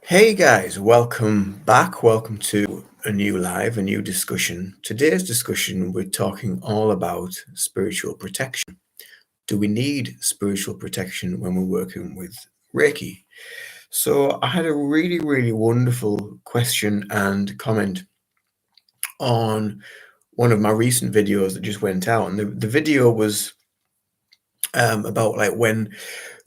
Hey guys, welcome back. Welcome to a new live, a new discussion. Today's discussion, we're talking all about spiritual protection. Do we need spiritual protection when we're working with Reiki? So, I had a really wonderful question and comment on one of my recent videos that just went out. And the video was about like when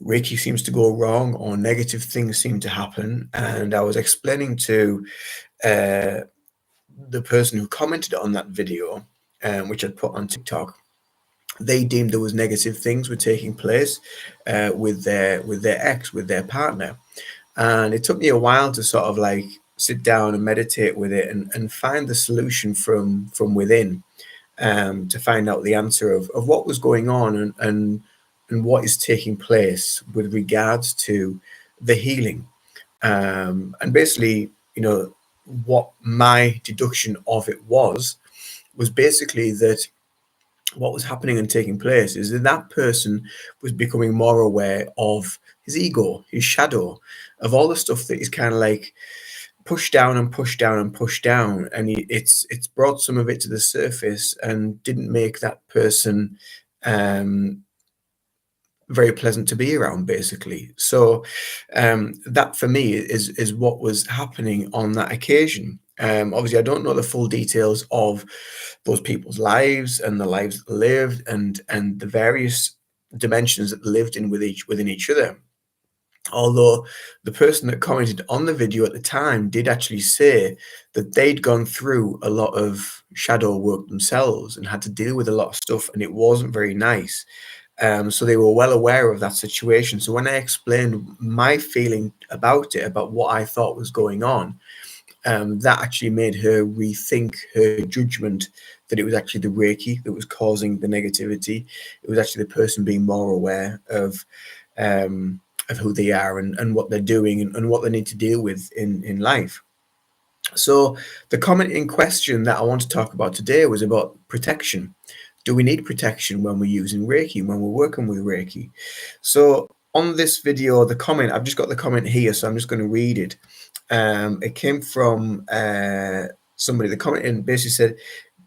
Reiki seems to go wrong or negative things seem to happen. And I was explaining to uh, the person who commented on that video, which I'd put on TikTok, they deemed there was negative things were taking place with their ex, with their partner, and it took me a while to sort of like sit down and meditate with it and find the solution from within, to find out the answer of what was going on and what is taking place with regards to the healing, and basically, what my deduction of it was basically that what was happening and taking place is that that person was becoming more aware of his ego, his shadow, of all the stuff that is kind of like pushed down and pushed down and pushed down, and it's brought some of it to the surface and didn't make that person um, very pleasant to be around, basically. So that for me is what was happening on that occasion. Obviously, I don't know the full details of those people's lives and the lives that they lived and the various dimensions that they lived in within each other. Although the person that commented on the video at the time did actually say that they'd gone through a lot of shadow work themselves and had to deal with a lot of stuff, and it wasn't very nice. So they were well aware of that situation. So when I explained my feeling about it, about what I thought was going on, that actually made her rethink her judgment that it was actually the Reiki that was causing the negativity. It was actually the person being more aware of who they are and what they're doing and what they need to deal with in life. So the comment in question that I want to talk about today was about protection. Do we need protection when we're using Reiki, when we're working with Reiki? So on this video, the comment, I've just got the comment here, so I'm just going to read it. It came from somebody. The comment in basically said,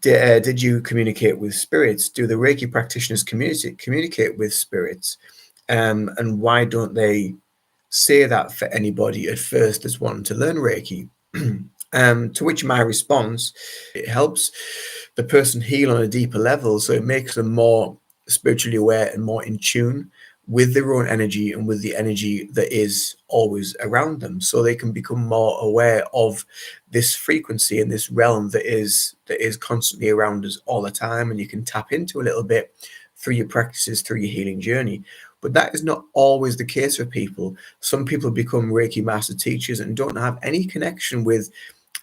did you communicate with spirits? Do the Reiki practitioners communicate with spirits? And why don't they say that for anybody at first that's wanting to learn Reiki? To which my response, it helps the person heal on a deeper level. So it makes them more spiritually aware and more in tune with their own energy and with the energy that is always around them. So they can become more aware of this frequency and this realm that is constantly around us all the time. And you can tap into a little bit through your practices, through your healing journey. But that is not always the case for people. Some people become Reiki master teachers and don't have any connection with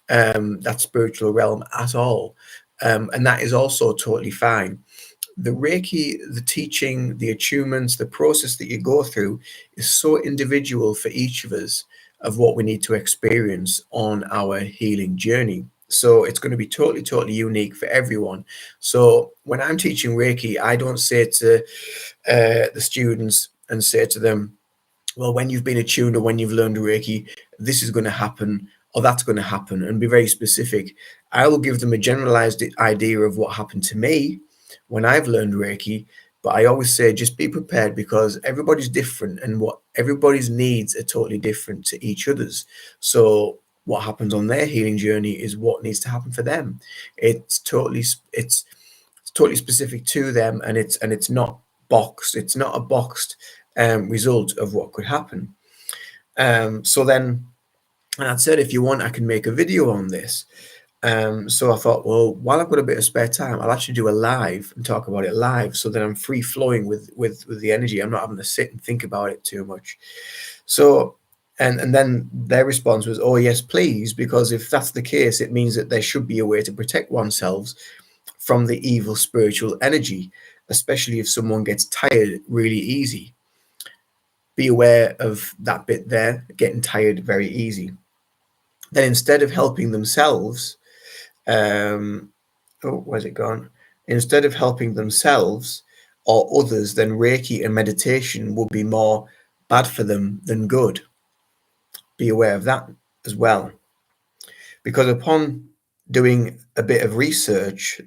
that spiritual realm at all. And that is also totally fine. The Reiki, the teaching, the attunements, the process that you go through is so individual for each of us of what we need to experience on our healing journey. So it's going to be totally unique for everyone. So when I'm teaching Reiki, I don't say to the students and say to them, well, when you've been attuned or when you've learned Reiki, this is going to happen or that's going to happen, and be very specific. I will give them a generalized idea of what happened to me when I've learned Reiki, but I always say just be prepared because everybody's different and what everybody's needs are totally different to each other's. So what happens on their healing journey is what needs to happen for them. It's totally specific to them, and it's not boxed. It's not a boxed result of what could happen. So then, and I said, if you want, I can make a video on this. So I thought, well, while I've got a bit of spare time, I'll actually do a live and talk about it live, so that I'm free flowing with the energy. I'm not having to sit and think about it too much. So, and then their response was, oh yes, please, because if that's the case, it means that there should be a way to protect oneself from the evil spiritual energy, especially if someone gets tired really easy. Be aware of that bit there, getting tired very easy. Then instead of helping themselves, where's it gone? Instead of helping themselves or others, then Reiki and meditation will be more bad for them than good. Be aware of that as well. Because upon doing a bit of research,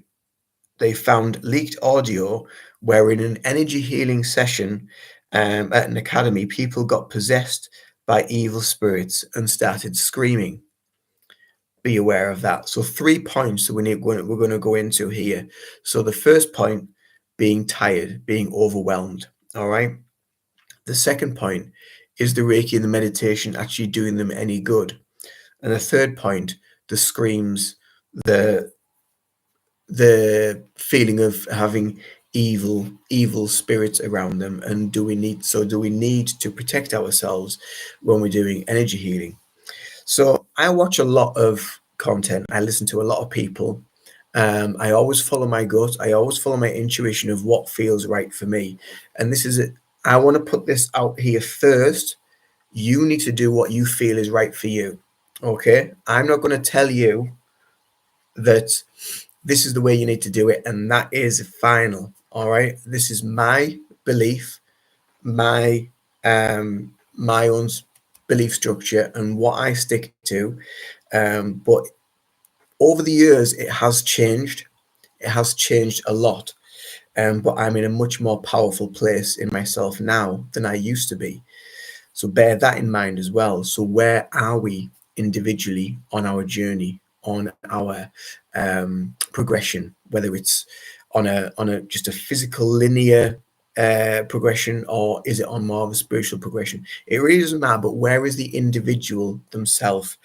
they found leaked audio where in an energy healing session at an academy, people got possessed by evil spirits and started screaming. Be aware of that. So 3 points that we're going to go into here. So the first point being tired, being overwhelmed. All right. The second point is the Reiki and the meditation actually doing them any good. And the third point, the screams, the feeling of having evil spirits around them. And do we need to protect ourselves when we're doing energy healing? So I watch a lot of content. I listen to a lot of people. I always follow my gut. I always follow my intuition of what feels right for me. And this is it. I want to put this out here first. You need to do what you feel is right for you. Okay. I'm not going to tell you that this is the way you need to do it. And that is final. All right. This is my belief, my my own belief structure and what I stick to. But over the years, it has changed. It has changed a lot. But I'm in a much more powerful place in myself now than I used to be. So bear that in mind as well. So where are we individually on our journey, on our progression, whether it's on a just a physical linear progression, or is it on more of a spiritual progression? It really doesn't matter. But where is the individual themselves?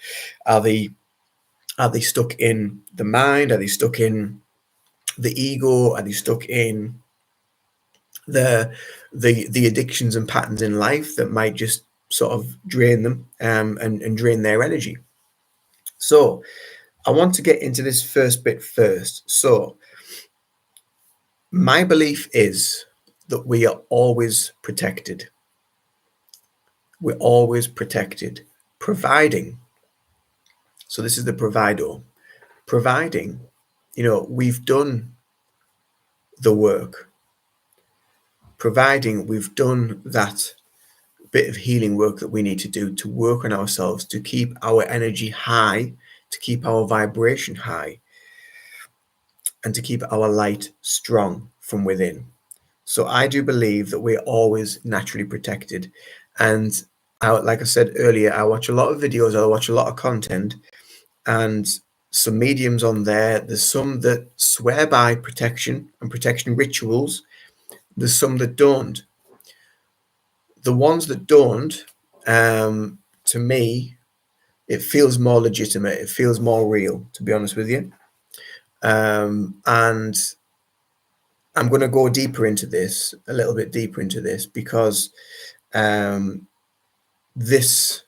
Are they stuck in the mind? Are they stuck in the ego? Are they stuck in the addictions and patterns in life that might just sort of drain them and drain their energy? So I want to get into this first bit first. So my belief is that we are always protected. We're always protected, providing. So this is the provido. Providing, we've done the work. Providing we've done that bit of healing work that we need to do to work on ourselves, to keep our energy high, to keep our vibration high, and to keep our light strong from within. So I do believe that we're always naturally protected. And like I said earlier, I watch a lot of videos, I watch a lot of content, and some mediums on there. There's some that swear by protection and protection rituals. There's some that don't. The ones that don't, to me, it feels more legitimate. It feels more real, to be honest with you. And I'm going to go deeper into this, a little bit deeper into this, because this,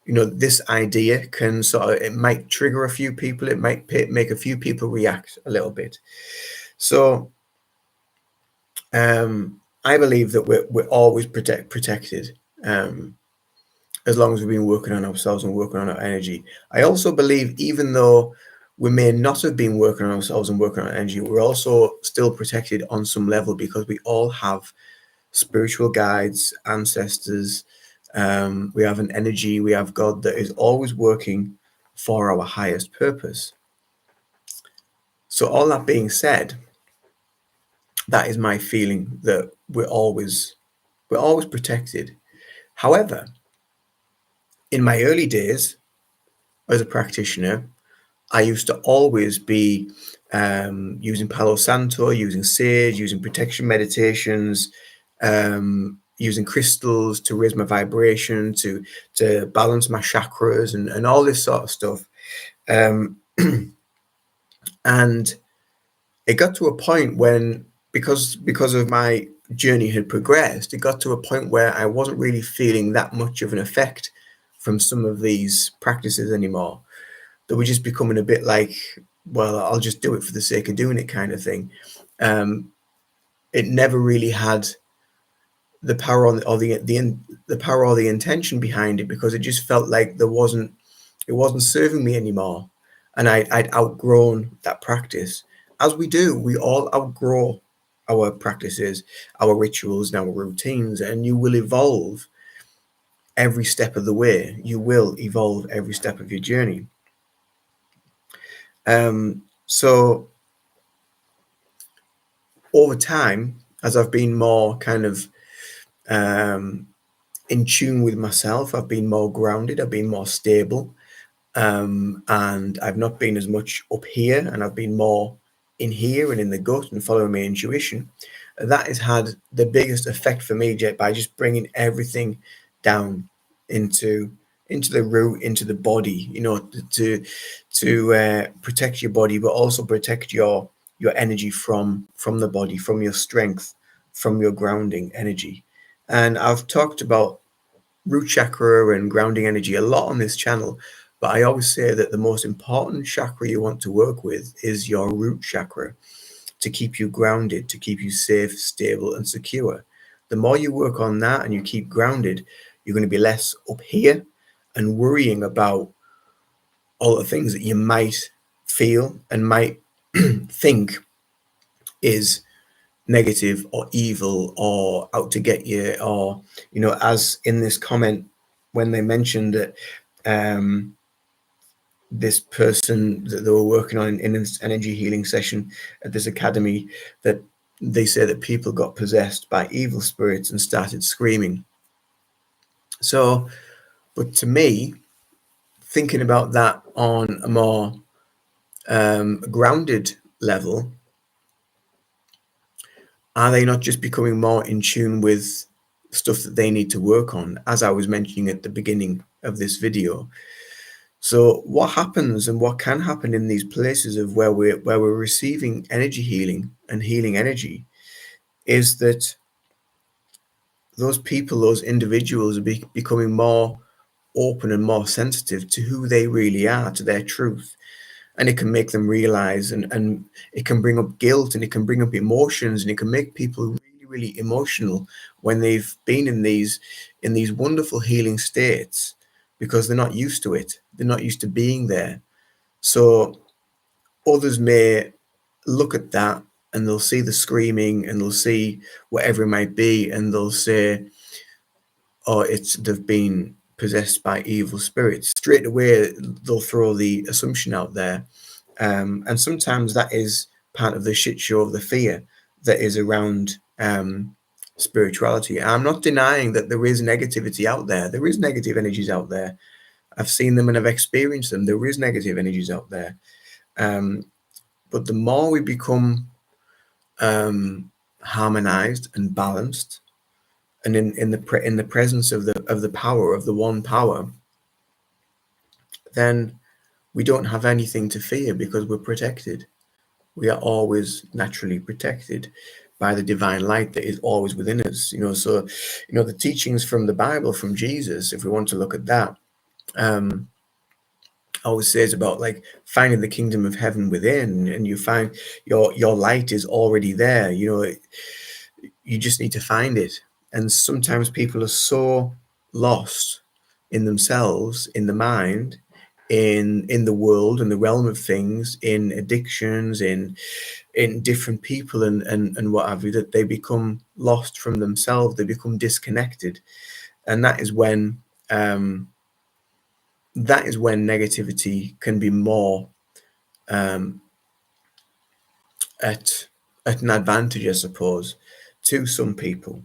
this idea can it might trigger a few people. It might make a few people react a little bit. So I believe that we're always protected. As long as we've been working on ourselves and working on our energy. I also believe, even though we may not have been working on ourselves and working on our energy, we're also still protected on some level, because we all have spiritual guides, ancestors. We have an energy, we have God that is always working for our highest purpose. So all that being said, that is my feeling, that we're always protected. However, in my early days as a practitioner, I used to always be using Palo Santo, using sage, using protection meditations, using crystals to raise my vibration, to balance my chakras, and all this sort of stuff. And it got to a point when, because of my journey had progressed, it got to a point where I wasn't really feeling that much of an effect from some of these practices anymore. That were just becoming a bit like, well, I'll just do it for the sake of doing it kind of thing. It never really had the power or the power or the intention behind it, because it just felt like it wasn't serving me anymore, and I'd outgrown that practice. As we do, we all outgrow our practices, our rituals, and our routines, and you will evolve every step of the way. You will evolve every step of your journey. So over time, as I've been more kind of in tune with myself, I've been more grounded, I've been more stable, and I've not been as much up here, and I've been more in here and in the gut and following my intuition. That has had the biggest effect for me by just bringing everything down into the root, into the body, to protect your body, but also protect your energy from the body, from your strength, from your grounding energy. And I've talked about root chakra and grounding energy a lot on this channel, but I always say that the most important chakra you want to work with is your root chakra, to keep you grounded, to keep you safe, stable, and secure. The more you work on that and you keep grounded, you're going to be less up here and worrying about all the things that you might feel and might think is negative or evil or out to get you, or as in this comment when they mentioned that this person that they were working on in this energy healing session at this academy, that they say that people got possessed by evil spirits and started screaming. So, but to me, thinking about that on a more grounded level, are they not just becoming more in tune with stuff that they need to work on, as I was mentioning at the beginning of this video? So what happens and what can happen in these places of where we're receiving energy healing and healing energy is that those people, those individuals are becoming more open and more sensitive to who they really are, to their truth. And it can make them realize, and it can bring up guilt, and it can bring up emotions, and it can make people really, really emotional when they've been in these wonderful healing states, because they're not used to it. They're not used to being there. So others may look at that and they'll see the screaming and they'll see whatever it might be, and they'll say, oh, they've been possessed by evil spirits. Straight away, they'll throw the assumption out there. And sometimes that is part of the shit show of the fear that is around spirituality. I'm not denying that there is negativity out there. There is negative energies out there. I've seen them and I've experienced them. There is negative energies out there. But the more we become harmonized and balanced, and in the presence of the power of the one power, then we don't have anything to fear, because we're protected. We are always naturally protected by the divine light that is always within us. So the teachings from the Bible, from Jesus, if we want to look at that, always says about like finding the kingdom of heaven within, and you find your light is already there. You just need to find it. And sometimes people are so lost in themselves, in the mind, in the world, in the realm of things, in addictions, in different people and what have you, that they become lost from themselves. They become disconnected, and that is when negativity can be more at an advantage, I suppose, to some people.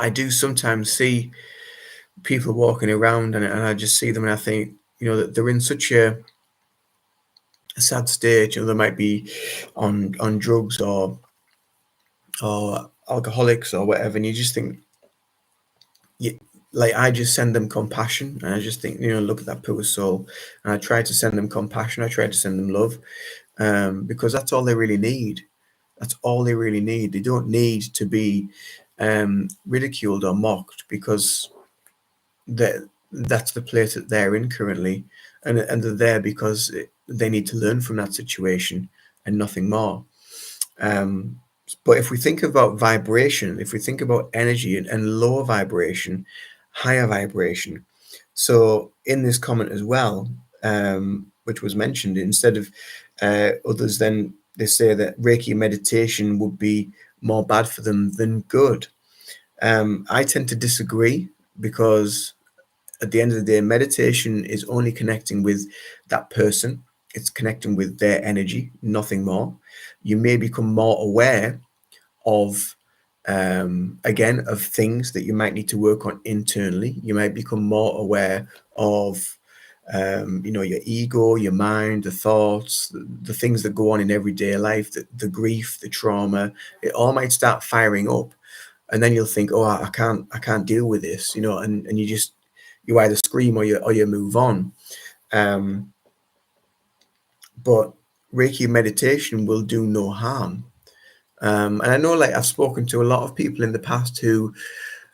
I do sometimes see people walking around, and I just see them and I think, that they're in such a sad state. They might be on drugs or alcoholics or whatever, and you just think, like, I just send them compassion, and I just think, look at that poor soul, and I try to send them compassion. I try to send them love, because that's all they really need. That's all they really need. They don't need to be ridiculed or mocked, because that's the place that they're in currently, and they're there because they need to learn from that situation and nothing more. But if we think about vibration, if we think about energy and lower vibration, higher vibration, so in this comment as well, which was mentioned, instead of others, then they say that Reiki meditation would be more bad for them than good. I tend to disagree because at the end of the day, meditation is only connecting with that person. It's connecting with their energy, nothing more. You may become more aware of, again, of things that you might need to work on internally. You might become more aware of, your ego, your mind, the thoughts, the things that go on in everyday life, the grief, the trauma. It all might start firing up, and then you'll think, oh, I can't deal with this, and you either scream or you move on. um but Reiki meditation will do no harm. And I know, like, I've spoken to a lot of people in the past who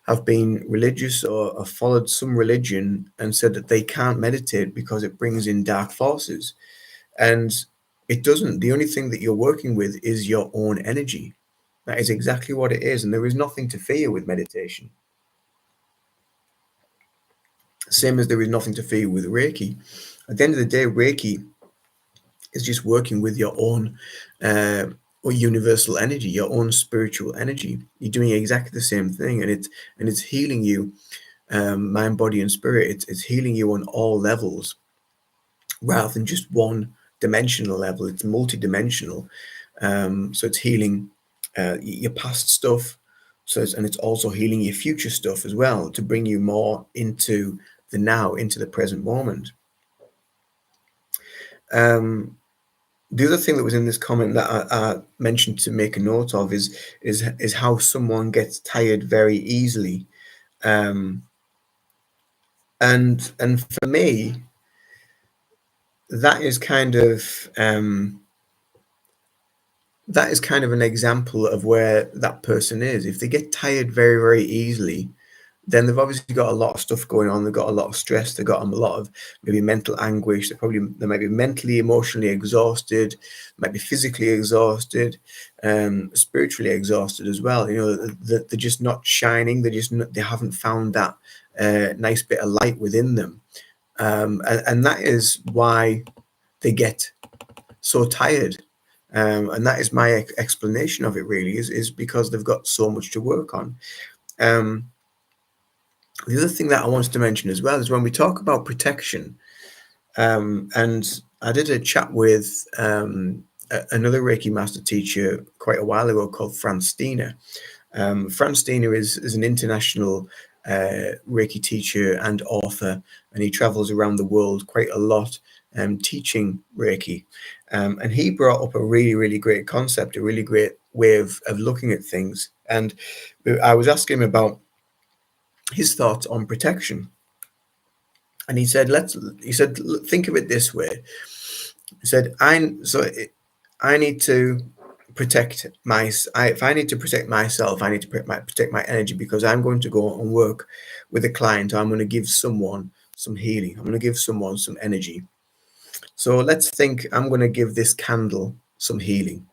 have been religious or have followed some religion and said that they can't meditate because it brings in dark forces, and it doesn't. The only thing that you're working with is your own energy. That is exactly what it is, and there is nothing to fear with meditation. Same as there is nothing to fear with Reiki. At the end of the day, Reiki is just working with your own uh, or universal energy, your own spiritual energy. You're doing exactly the same thing, and it's healing you, mind, body, and spirit. It's healing you on all levels rather than just one dimensional level. It's multi-dimensional. So it's healing your past stuff. And it's also healing your future stuff as well, to bring you more into the now, into the present moment. Um, the other thing that was in this comment that I mentioned to make a note of is how someone gets tired very easily, um, and for me, that is kind of an example of where that person is. If they get tired very, very easily, then they've obviously got a lot of stuff going on. They've got a lot of stress. They've got a lot of maybe mental anguish. They might be mentally, emotionally exhausted, might be physically exhausted, spiritually exhausted as well. They're just not shining. They haven't found that nice bit of light within them, and that is why they get so tired. And that is my explanation of it. Really, is because they've got so much to work on. Um, the other thing that I wanted to mention as well is when we talk about protection, and I did a chat with another Reiki master teacher quite a while ago called Franz Steiner. Franz Steiner is an international Reiki teacher and author, and he travels around the world quite a lot, teaching Reiki. And he brought up a really, really great concept, a really great way of looking at things. And I was asking him about his thoughts on protection. And he said, think of it this way. He said, I need to protect if I need to protect myself, I need to protect my energy, because I'm going to go and work with a client. I'm going to give someone some healing. I'm going to give someone some energy. So let's think I'm going to give this candle some healing.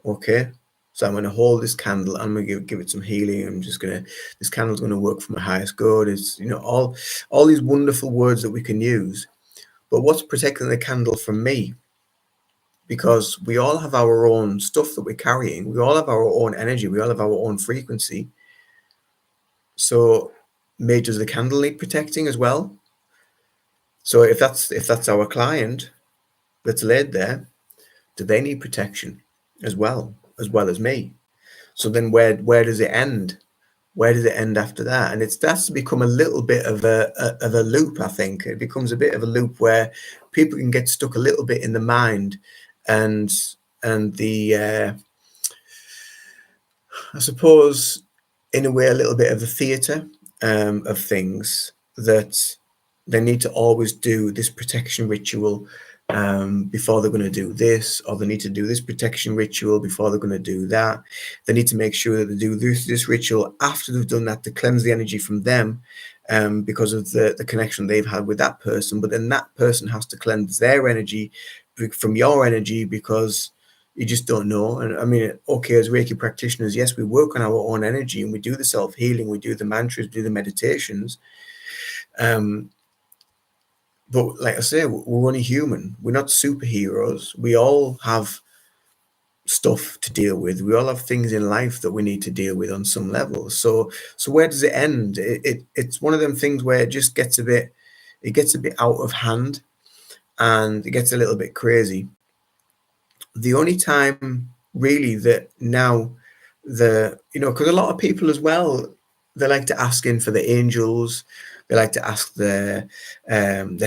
Okay. So I'm going to hold this candle. I'm going to give it some healing. This candle's going to work for my highest good. It's, all these wonderful words that we can use. But what's protecting the candle from me? Because we all have our own stuff that we're carrying. We all have our own energy. We all have our own frequency. So does the candle need protecting as well? So if that's our client that's laid there, do they need protection as well as me? So then where does it end? Where does it end after that? And it starts to become a little bit of a loop. I think it becomes a bit of a loop where people can get stuck a little bit in the mind, and the I suppose, in a way, a little bit of the theatre of things, that they need to always do this protection ritual before they're going to do this, or they need to do this protection ritual before they're going to do that. They need to make sure that they do this ritual after they've done that, to cleanse the energy from them, because of the connection they've had with that person. But then that person has to cleanse their energy from your energy, because you just don't know. And I mean, okay, as Reiki practitioners, yes, we work on our own energy and we do the self-healing, we do the mantras, we do the meditations. But like I say, we're only human. We're not superheroes. We all have stuff to deal with. We all have things in life that we need to deal with on some level. So where does it end? It's one of them things where it gets a bit out of hand, and it gets a little bit crazy. The only time really that now because a lot of people as well, they like to ask in for the angels, they like to ask their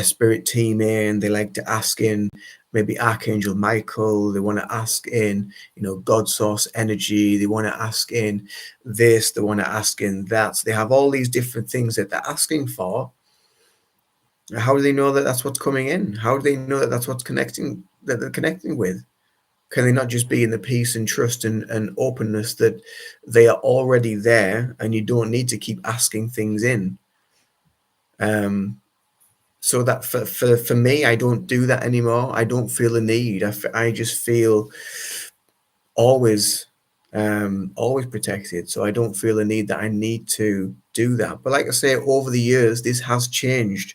spirit team in, they like to ask in maybe Archangel Michael, they want to ask in, God source energy, they want to ask in this, they want to ask in that. So they have all these different things that they're asking for. How do they know that that's what's coming in? How do they know that that's that they're connecting with? Can they not just be in the peace and trust and openness that they are already there, and you don't need to keep asking things in? So that for me, I don't do that anymore. I don't feel the need. I just feel always always protected. So I don't feel the need that I need to do that. But like I say, over the years, this has changed.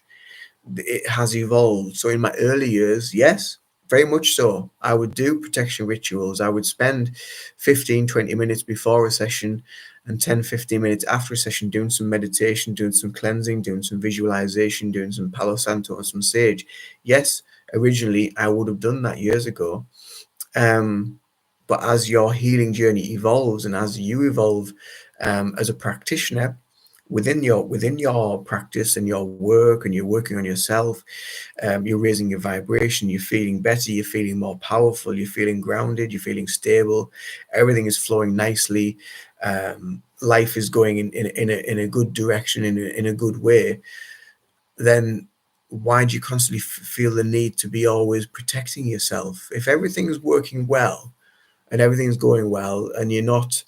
It has evolved. So in my early years, yes, very much so, I would do protection rituals. I would spend 15-20 minutes before a session and 10-15 minutes after a session doing some meditation, doing some cleansing, doing some visualization, doing some Palo Santo and some sage. Yes, originally I would have done that years ago. But as your healing journey evolves, and as you evolve as a practitioner within your practice and your work, and you're working on yourself, you're raising your vibration, you're feeling better, you're feeling more powerful, you're feeling grounded, you're feeling stable, everything is flowing nicely, life is going in a good direction, in a good way. Then why do you constantly feel the need to be always protecting yourself? If everything is working well and everything's going well, and you're not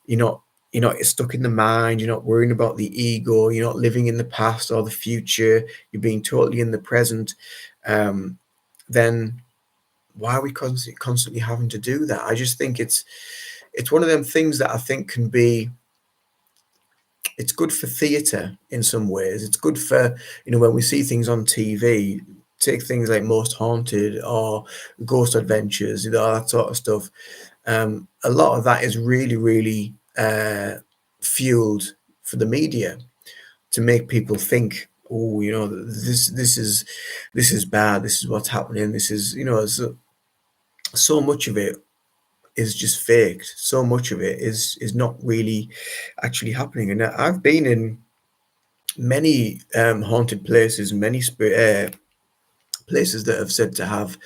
you're not stuck in the mind, you're not worrying about the ego, you're not living in the past or the future, you're being totally in the present, then why are we constantly having to do that? I just think it's one of them things that I think it's good for theatre in some ways. It's good for, when we see things on TV, take things like Most Haunted or Ghost Adventures, that sort of stuff. A lot of that is really, really fueled for the media to make people think, oh, this is bad. This is what's happening. This is, so much of it is just faked. So much of it is not really actually happening. And I've been in many haunted places, many places that have said to have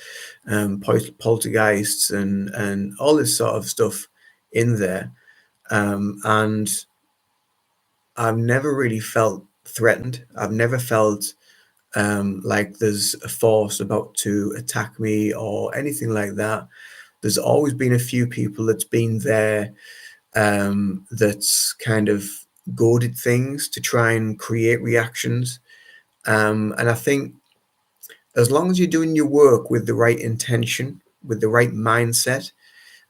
poltergeists and all this sort of stuff in there, and I've never really felt threatened. I've never felt like there's a force about to attack me or anything like that. There's always been a few people that's been there, that's kind of goaded things to try and create reactions. And I think as long as you're doing your work with the right intention, with the right mindset,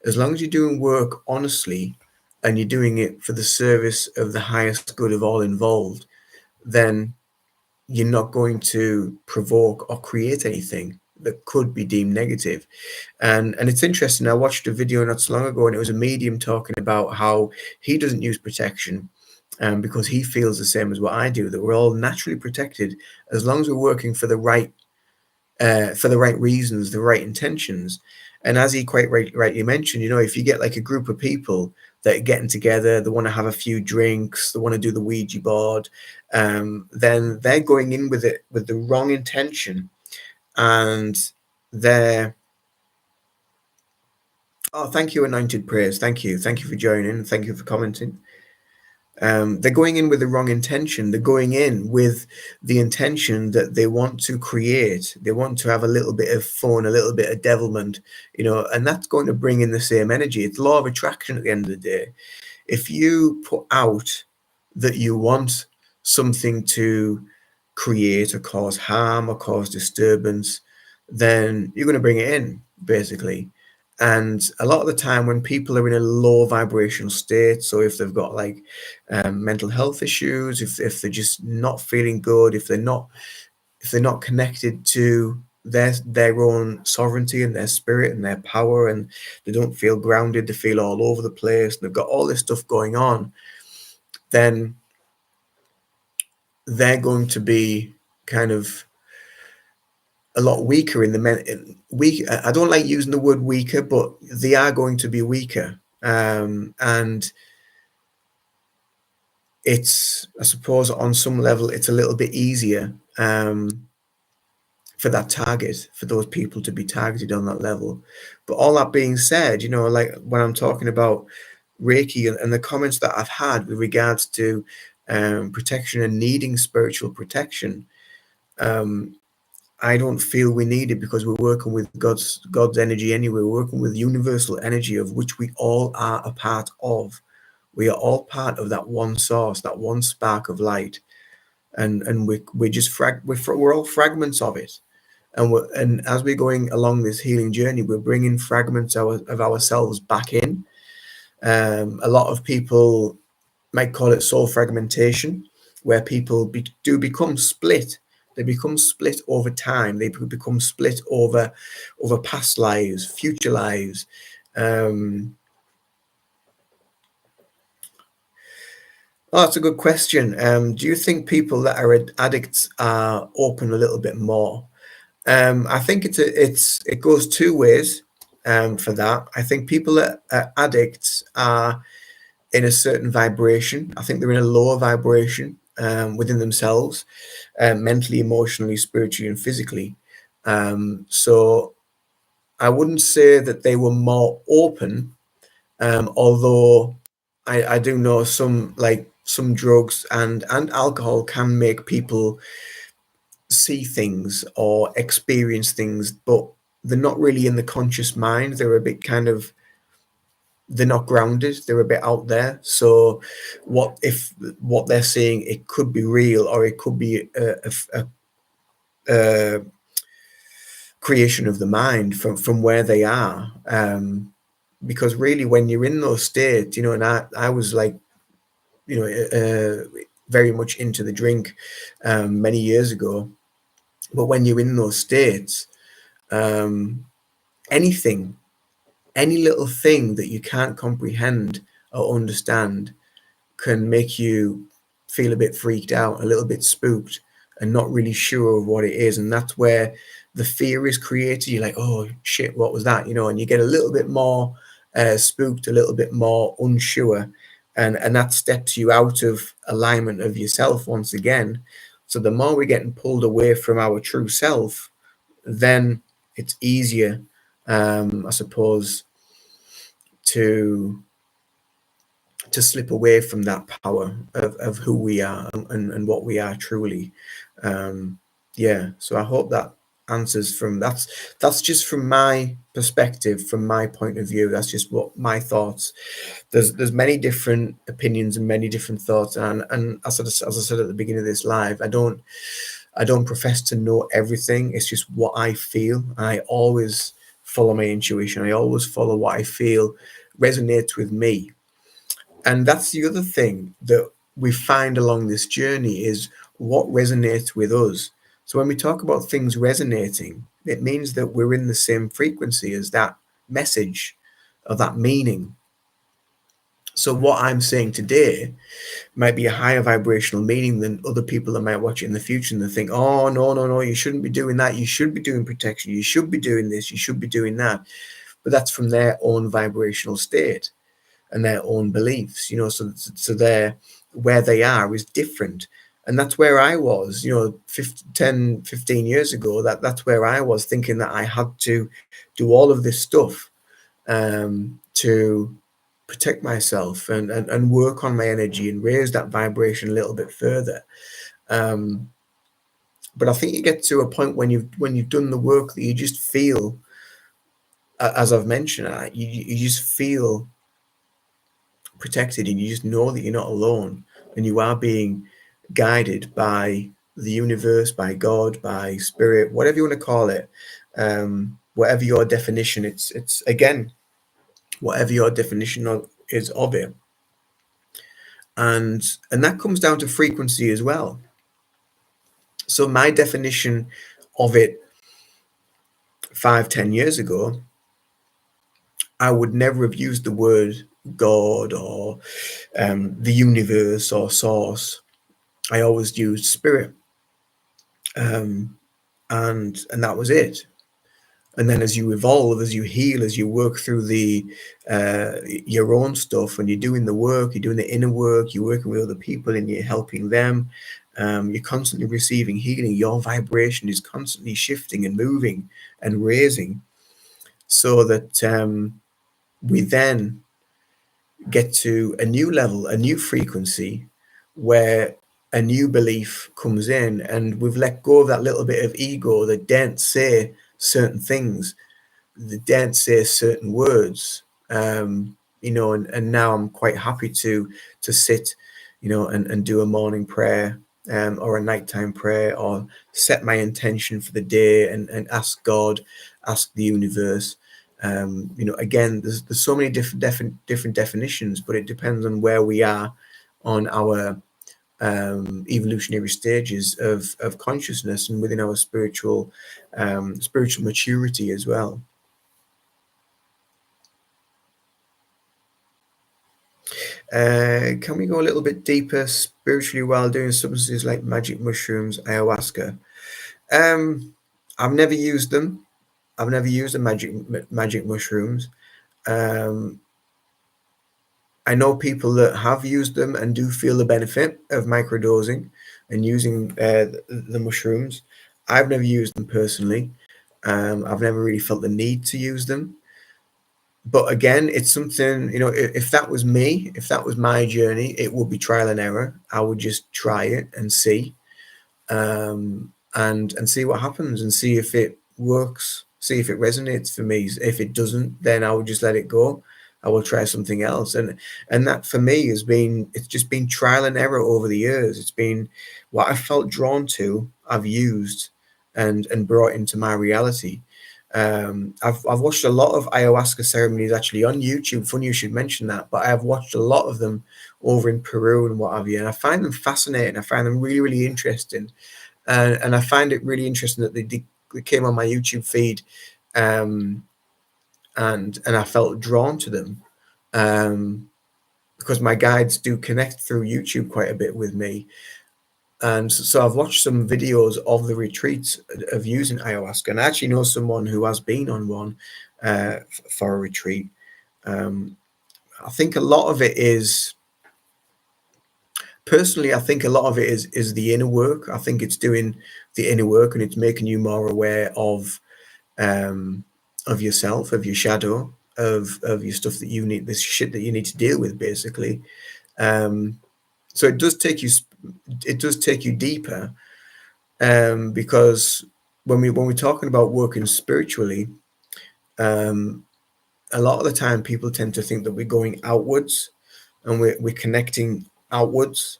as long as you're doing work honestly and you're doing it for the service of the highest good of all involved, then you're not going to provoke or create anything that could be deemed negative. And it's interesting. I watched a video not so long ago, and it was a medium talking about how he doesn't use protection, because he feels the same as what I do, that we're all naturally protected as long as we're working for the right reasons, the right intentions. And as he quite rightly mentioned, if you get like a group of people that are getting together, they want to have a few drinks, they want to do the Ouija board, then they're going in with it with the wrong intention, and they're oh, thank you, Anointed Prayers, thank you for joining, thank you for commenting. They're going in with the wrong intention. They're going in with the intention that they want to create. They want to have a little bit of fun, a little bit of devilment, and that's going to bring in the same energy. It's law of attraction at the end of the day. If you put out that you want something to create or cause harm or cause disturbance, then you're going to bring it in, basically. And a lot of the time when people are in a low vibrational state, so if they've got like mental health issues, if they're just not feeling good, if they're not connected to their own sovereignty and their spirit and their power, and they don't feel grounded, they feel all over the place, they've got all this stuff going on, then they're going to be kind of a lot weaker in the weak. I don't like using the word weaker, but they are going to be weaker. And it's, I suppose, on some level, it's a little bit easier for that target, for those people to be targeted on that level. But all that being said, like when I'm talking about Reiki and the comments that I've had with regards to protection and needing spiritual protection, I don't feel we need it, because we're working with God's energy anyway. We're working with universal energy, of which we all are a part of. We are all part of that one source, that one spark of light, and we're just we're all fragments of it. And as we're going along this healing journey, we're bringing fragments of ourselves back in. A lot of people might call it soul fragmentation, where people do become split. They become split over time. They become split over past lives, future lives. Oh, that's a good question. Do you think people that are addicts are open a little bit more? I think it goes two ways. For that, I think people that are addicts are in a certain vibration. I think they're in a lower vibration within themselves, mentally, emotionally, spiritually, and physically. So I wouldn't say that they were more open, although I do know some drugs and alcohol can make people see things or experience things, but they're not really in the conscious mind. They're a bit kind of, they're not grounded, they're a bit out there. So what if what they're seeing, it could be real, or it could be a creation of the mind from where they are. Because really, when you're in those states, and I was like, very much into the drink many years ago. But when you're in those states, anything, any little thing that you can't comprehend or understand can make you feel a bit freaked out, a little bit spooked, and not really sure of what it is. And that's where the fear is created. You're like, oh shit, what was that? And you get a little bit more spooked, a little bit more unsure. And that steps you out of alignment of yourself once again. So the more we're getting pulled away from our true self, then it's easier, I suppose, to slip away from that power of who we are and what we are truly. Yeah, so I hope that answers that's just from my perspective, from my point of view. That's just what my thoughts. There's many different opinions and many different thoughts, and as I said at the beginning of this live, I don't profess to know everything. It's just what I feel. I always follow my intuition. I always follow what I feel resonates with me. And that's the other thing that we find along this journey, is what resonates with us. So when we talk about things resonating, it means that we're in the same frequency as that message or that meaning. So what I'm saying today might be a higher vibrational meaning than other people that might watch it in the future, and they think, oh, no, no, no, you shouldn't be doing that. You should be doing protection. You should be doing this. You should be doing that. But that's from their own vibrational state and their own beliefs, so they're, where they are is different. And that's where I was, 10, 15 years ago. That's where I was, thinking that I had to do all of this stuff to protect myself and work on my energy and raise that vibration a little bit further. But I think you get to a point when you've done the work, that you just feel, as I've mentioned, you just feel protected, and you just know that you're not alone, and you are being guided by the universe, by God, by spirit, whatever you want to call it. Whatever your definition, it's again, whatever your definition is of it. And that comes down to frequency as well. So my definition of it 5, 10 years ago, I would never have used the word God or the universe or source. I always used spirit, and that was it. And then as you evolve, as you heal, as you work through the your own stuff, and you're doing the work, you're doing the inner work, you're working with other people, and you're helping them. You're constantly receiving healing. Your vibration is constantly shifting and moving and raising, so that we then get to a new level, a new frequency, where a new belief comes in, and we've let go of that little bit of ego that daren't say certain things, that daren't say certain words. And now I'm quite happy to sit, and do a morning prayer, or a nighttime prayer, or set my intention for the day, and ask God, ask the universe. Again, there's so many different definitions, but it depends on where we are on our evolutionary stages of consciousness, and within our spiritual maturity as well. Can we go a little bit deeper spiritually while doing substances like magic mushrooms, ayahuasca? I've never used them. I've never used the magic mushrooms. Um, I know people that have used them and do feel the benefit of microdosing and using the mushrooms. I've never used them personally. I've never really felt the need to use them. But again, it's something, if that was me, if that was my journey, it would be trial and error. I would just try it and see, and see what happens, and see if it works, see if it resonates for me. If it doesn't, then I will just let it go. I will try something else. And that for me it's just been trial and error over the years. It's been what I felt drawn to, I've used and brought into my reality. I've watched a lot of ayahuasca ceremonies actually on YouTube. Funny you should mention that, but I've watched a lot of them over in Peru and what have you, and I find them fascinating. I find them really, really interesting, and I find it really interesting that they came on my YouTube feed, um, and I felt drawn to them, because my guides do connect through YouTube quite a bit with me. And so I've watched some videos of the retreats of using ayahuasca, and I actually know someone who has been on one for a retreat. I think a lot of it is, personally, I think a lot of it is the inner work. I think it's doing the inner work, and it's making you more aware of yourself, of your shadow, of your stuff that you need, this shit that you need to deal with, basically. So it does take you deeper, because when we're talking about working spiritually, um, a lot of the time people tend to think that we're going outwards, and we're connecting outwards,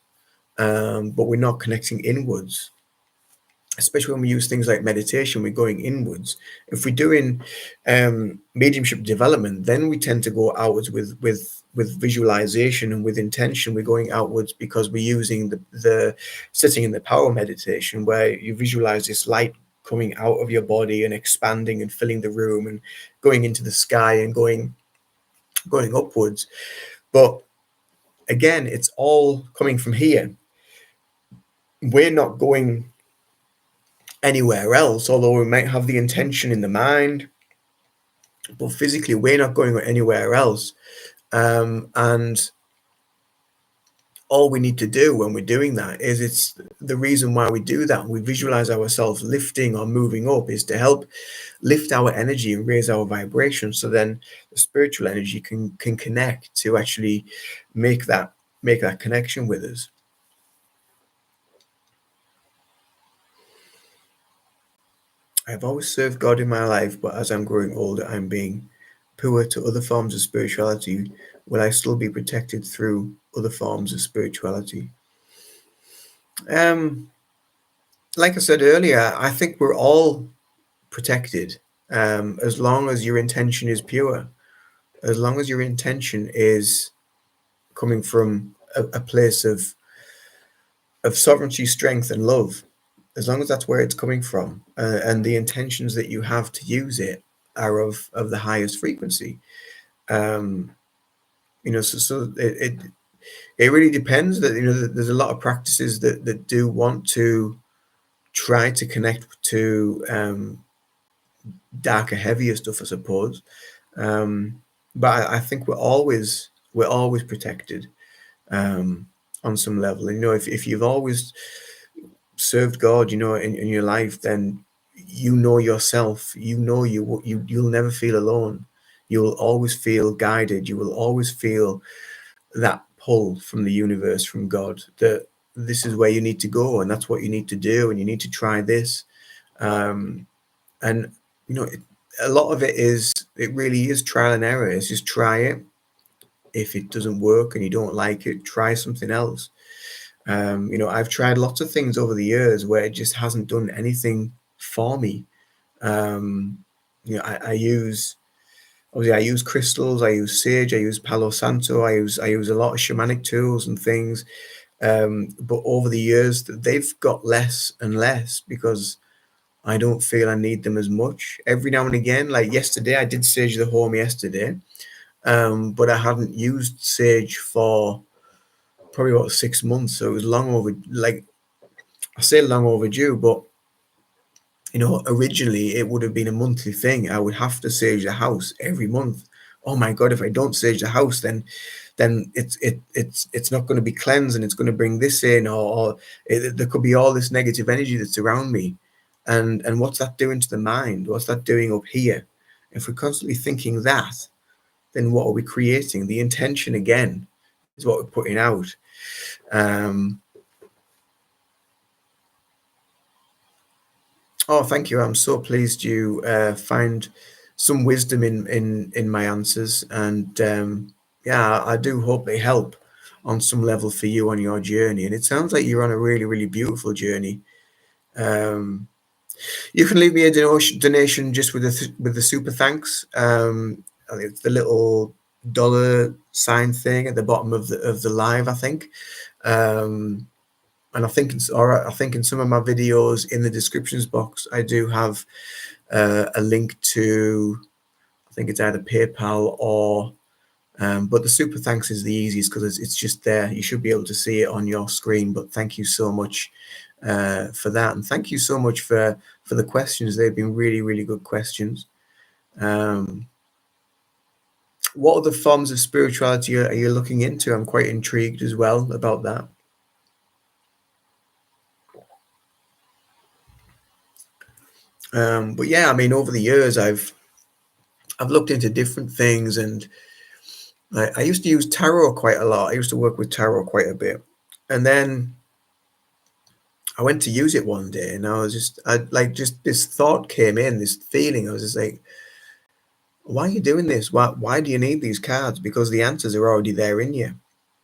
but we're not connecting inwards. Especially when we use things like meditation, we're going inwards. If we're doing mediumship development, then we tend to go outwards with visualization and with intention. We're going outwards because we're using the sitting in the power meditation, where you visualize this light coming out of your body and expanding and filling the room and going into the sky and going upwards. But again, it's all coming from here. We're not going anywhere else, although we might have the intention in the mind, but physically we're not going anywhere else. And all we need to do when we're doing that is, it's the reason why we do that, we visualize ourselves lifting or moving up, is to help lift our energy and raise our vibration, so then the spiritual energy can connect to actually make that connection with us. I've always served God in my life, but as I'm growing older, I'm being poor to other forms of spirituality. Will I still be protected through other forms of spirituality? Um, like I said earlier, I think we're all protected, as long as your intention is pure, as long as your intention is coming from a place of sovereignty, strength, and love. as long as that's where it's coming from, and the intentions that you have to use it are of the highest frequency. Um, it really depends. That there's a lot of practices that do want to try to connect to darker, heavier stuff, I suppose. But I think we're always protected on some level. And if you've always served God, in your life, then yourself. You'll never feel alone. You'll always feel guided. You will always feel that pull from the universe, from God, that this is where you need to go, and that's what you need to do, and you need to try this. Um, and a lot of it really is trial and error. It's just try it. If it doesn't work and you don't like it, try something else. I've tried lots of things over the years where it just hasn't done anything for me. Um, I use obviously I use crystals, I use sage, I use Palo Santo, I use a lot of shamanic tools and things. But over the years, they've got less and less because I don't feel I need them as much. Every now and again, like yesterday, I did sage the home yesterday, but I hadn't used sage for probably about 6 months, so it was long over. Like I say, long overdue. But originally it would have been a monthly thing. I would have to sage the house every month. Oh my God, if I don't sage the house, then it's not going to be cleansed, and it's going to bring this in, or there could be all this negative energy that's around me. And what's that doing to the mind? What's that doing up here? If we're constantly thinking that, then what are we creating? The intention again is what we're putting out. Oh, thank you. I'm so pleased you find some wisdom in my answers, and yeah, I do hope they help on some level for you on your journey. And it sounds like you're on a really, really beautiful journey. Um, you can leave me a donation just with the super thanks. I think it's the little dollar sign thing at the bottom of the live, I think. Um, and I think in some of my videos in the descriptions box, I do have a link to, I think it's either PayPal or, but the super thanks is the easiest because it's just there. You should be able to see it on your screen. But thank you so much for that, and thank you so much for the questions. They've been really, really good questions. What other forms of spirituality are you looking into? I'm quite intrigued as well about that. But yeah, I mean, over the years, I've looked into different things, and I used to use tarot quite a lot. I used to work with tarot quite a bit, and then I went to use it one day, and just this thought came in, this feeling. I was just like, why are you doing this? Why do you need these cards? Because the answers are already there in you.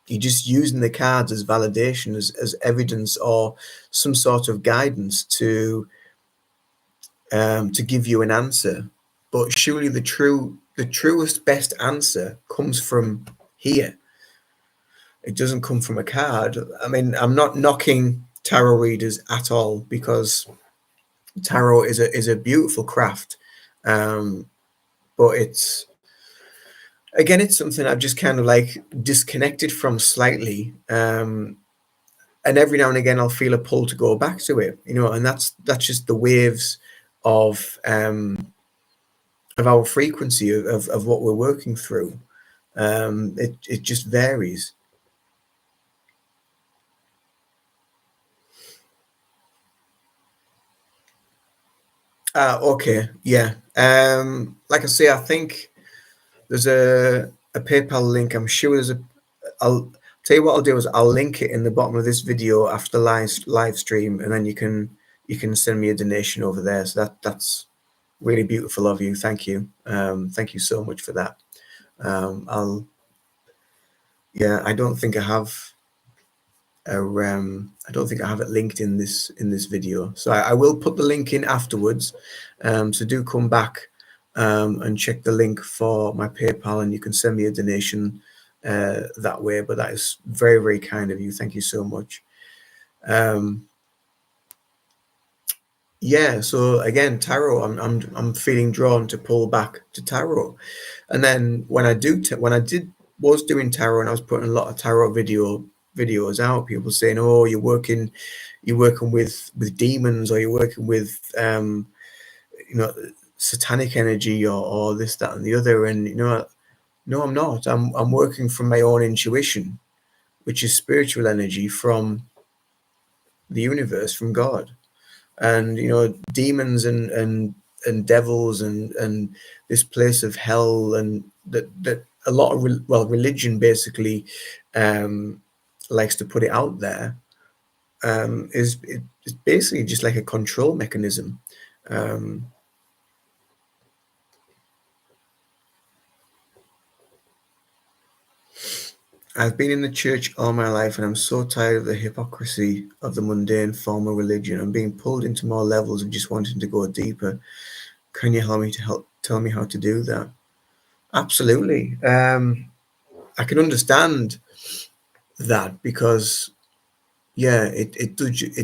You're just using the cards as validation, as evidence, or some sort of guidance to give you an answer. But surely the truest, best answer comes from here. It doesn't come from a card. I mean, I'm not knocking tarot readers at all, because tarot is a beautiful craft, but it's something I've just kind of like disconnected from slightly. And every now and again, I'll feel a pull to go back to it, and that's just the waves of our frequency of what we're working through. It just varies. Okay, yeah. Like I say, I think there's a PayPal link. I'm sure there's a. I'll tell you what I'll do is I'll link it in the bottom of this video after live stream, and then you can send me a donation over there. So that's really beautiful of you. Thank you. Thank you so much for that. I'll Yeah. I don't think I have it linked in this video, so I will put the link in afterwards. So do come back and check the link for my PayPal, and you can send me a donation that way. But that is very, very kind of you. Thank you so much. Yeah, so again, tarot, I'm feeling drawn to pull back to tarot. And then when I do when I did was doing tarot and I was putting a lot of tarot videos out, people saying, "Oh, you're working with demons, or you're working with you know satanic energy, or this, that, and the other." And no, I'm not. I'm working from my own intuition, which is spiritual energy from the universe, from God. And demons and devils and this place of hell, and that a lot of religion basically um likes to put it out there, it's basically just like a control mechanism. um I've been in the church all my life, and I'm so tired of the hypocrisy of the mundane form of religion. I'm being pulled into more levels of just wanting to go deeper. Can you help tell me how to do that? Absolutely. I can understand that, because yeah, it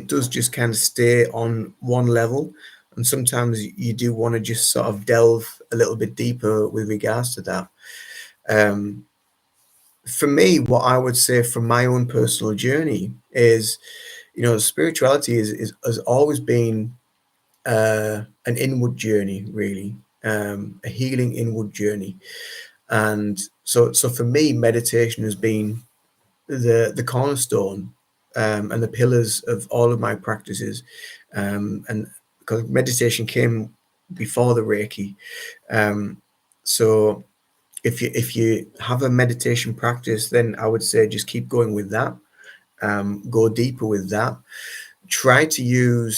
does just kind of stay on one level, and sometimes you do want to just sort of delve a little bit deeper with regards to that. Um, for me, what I would say from my own personal journey is, spirituality has always been an inward journey, really, a healing inward journey. And so for me, meditation has been the cornerstone, and the pillars of all of my practices. And because meditation came before the Reiki, um, so if you have a meditation practice, then I would say just keep going with that. Go deeper with that. Try to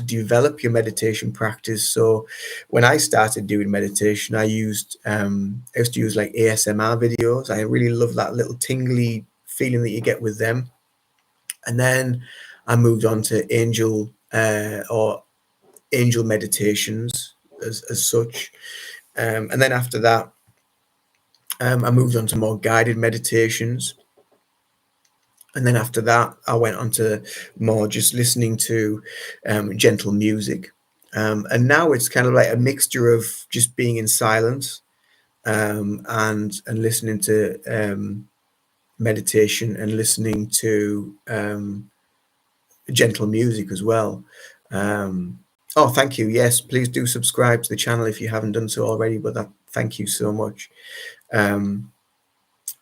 develop your meditation practice. So when I started doing meditation, I used to use like ASMR videos. I really love that little tingly feeling that you get with them. And then I moved on to angel meditations as such. And then after that, I moved on to more guided meditations. And then after that, I went on to more just listening to gentle music. And now it's kind of like a mixture of just being in silence, and listening to meditation, and listening to gentle music as well. Um, oh, thank you. Yes, please do subscribe to the channel if you haven't done so already. But thank you so much. Um,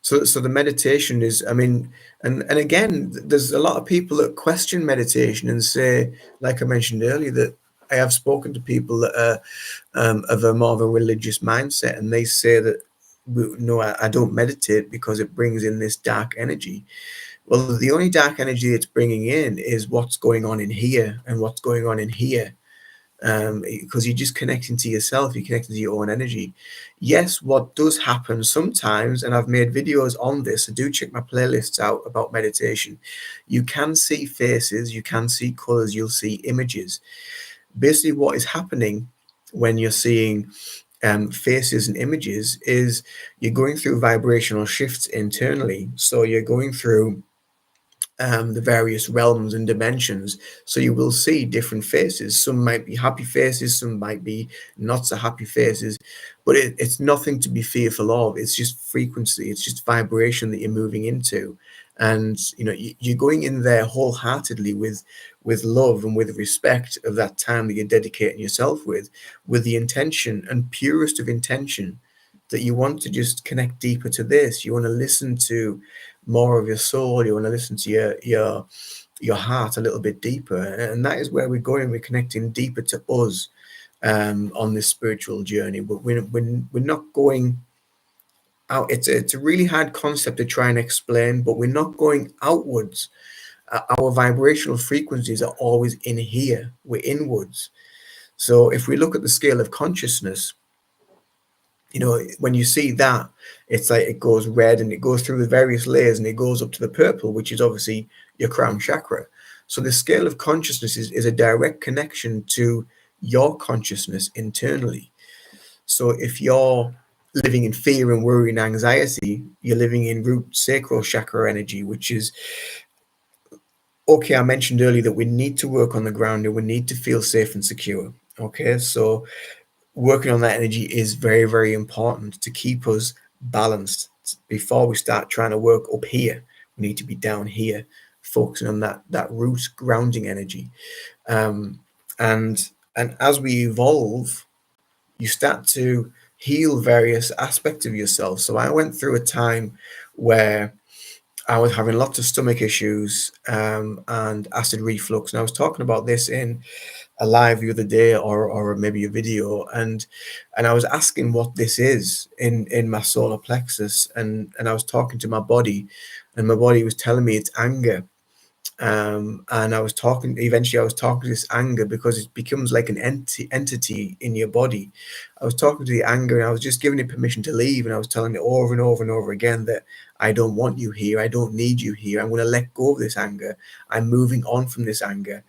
so the meditation is, I mean, and again, there's a lot of people that question meditation and say, like I mentioned earlier, that I have spoken to people that are of a more of a religious mindset, and they say that, no, I don't meditate because it brings in this dark energy. Well, the only dark energy it's bringing in is what's going on in here and what's going on in here, because you're just connecting to yourself, you're connecting to your own energy. Yes, what does happen sometimes, and I've made videos on this, so do check my playlists out about meditation. You can see faces, you can see colors, you'll see images. Basically, what is happening when you're seeing faces and images is you're going through vibrational shifts internally. So you're going through the various realms and dimensions. So you will see different faces. Some might be happy faces, some might be not so happy faces, but it's nothing to be fearful of. It's just frequency, it's just vibration that you're moving into. And you're going in there wholeheartedly with love and with respect of that time that you're dedicating yourself with the intention and purest of intention that you want to just connect deeper to this. You want to listen to more of your soul. You want to listen to your heart a little bit deeper, and that is where we're going. We're connecting deeper to us on this spiritual journey. But we're not going out. It's a really hard concept to try and explain, but we're not going outwards. Our vibrational frequencies are always in here. We're inwards. So if we look at the scale of consciousness, when you see that, it's like it goes red and it goes through the various layers and it goes up to the purple, which is obviously your crown chakra. So the scale of consciousness is a direct connection to your consciousness internally. So if you're living in fear and worry and anxiety, you're living in root sacral chakra energy, which is okay, I mentioned earlier that we need to work on the ground and we need to feel safe and secure. Okay, so working on that energy is very, very important to keep us balanced. Before we start trying to work up here, we need to be down here, focusing on that root grounding energy. Um, and as we evolve, you start to heal various aspects of yourself. So I went through a time where I was having lots of stomach issues and acid reflux, and I was talking about this in a live the other day, or maybe a video, and I was asking what this is in my solar plexus, and I was talking to my body, and my body was telling me it's anger. And I was talking, eventually I was talking to this anger because it becomes like an entity in your body. I was talking to the anger and I was just giving it permission to leave. And I was telling it over and over and over again that I don't want you here. I don't need you here. I'm going to let go of this anger. I'm moving on from this anger.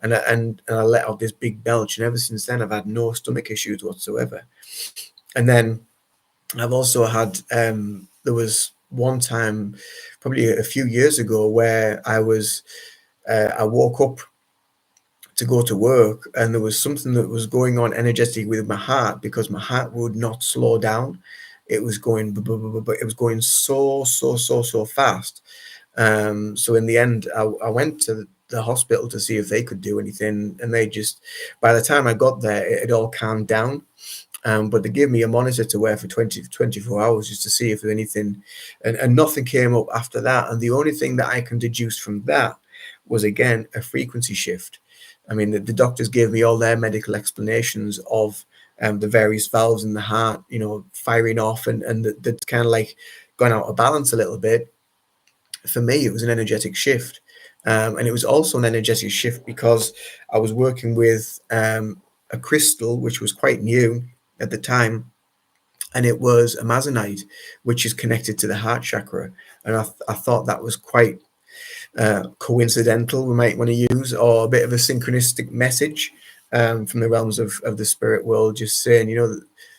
And I let out this big belch. And ever since then, I've had no stomach issues whatsoever. And then I've also had, there was one time, probably a few years ago, where I woke up to go to work, and there was something that was going on energetically with my heart because my heart would not slow down. It was going, but it was going so fast. So in the end, I went to the hospital to see if they could do anything, and they just, by the time I got there, it all calmed down. But they gave me a monitor to wear for 24 hours just to see if there's anything, and nothing came up after that. And the only thing that I can deduce from that was, again, a frequency shift. I mean, the doctors gave me all their medical explanations of the various valves in the heart, firing off, and that's kind of like gone out of balance a little bit. For me, it was an energetic shift. And it was also an energetic shift because I was working with a crystal which was quite new at the time, and it was a Amazonite, which is connected to the heart chakra. And I thought that was quite coincidental, we might want to use, or a bit of a synchronistic message from the realms of the spirit world, just saying,